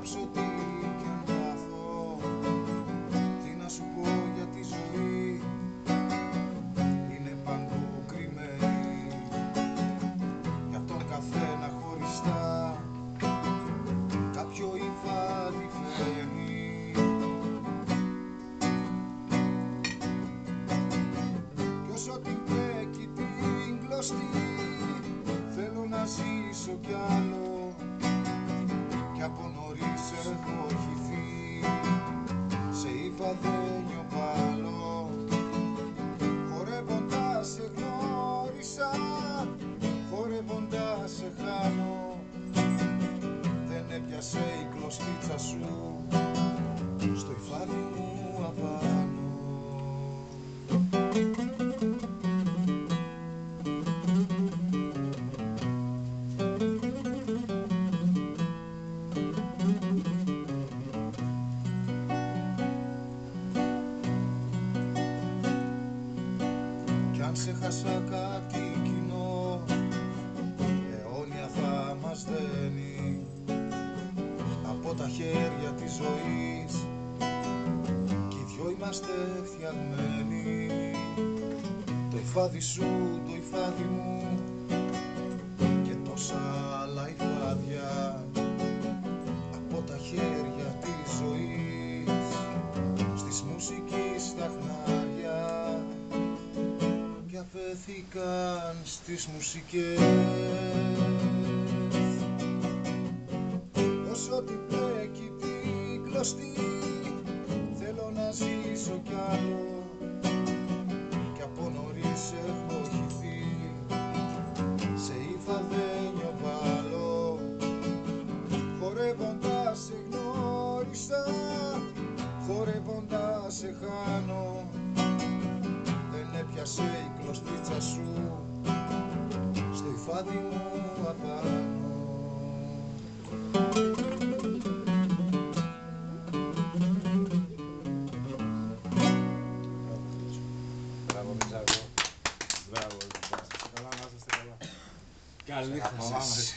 γράψω τι και μάθω, τι να σου πω για τη ζωή, είναι παντού κρυμμένη, για τον καθένα χωριστά, κάποιο υφάδι φέρνει. Κι όσο την πλέκει την κλωστή, θέλω να ζήσω κι άλλο, κι από νωρίς έχω χυθεί σε υφαδένιο πάλο. Χορεύοντας σε γνώρισα, χορεύοντας σε χάνω, δεν έπιασε η κλωστίτσα σου στο υφάδι μου απάνω. Κι αν σε χάσα κάτι κοινό, αιώνια θα μας δένει από τα χέρια της ζωής, κι οι δυο είμαστε φτιαγμένοι. Το υφάδι σου, το υφάδι μου και τόσα άλλα υφάδια από τα χέρια της ζωής, στις μουσικής τα χνάρια κι αφέθηκαν στις μουσικές. Όσο την πλέκει την κλωστή, θέλω να ζήσω κι άλλο, κι από νωρίς έχω χυθεί σε υφαδένιο πάλο. Χορεύοντας σε γνώρισα, χορεύοντας σε χάνω, δεν έπιασε η κλωστίτσα σου στο υφάδι μου απάνω. Μπράβο, Μιζάκο. Μπράβο, καλά, να είστε καλά. Καλή νύχτα σας.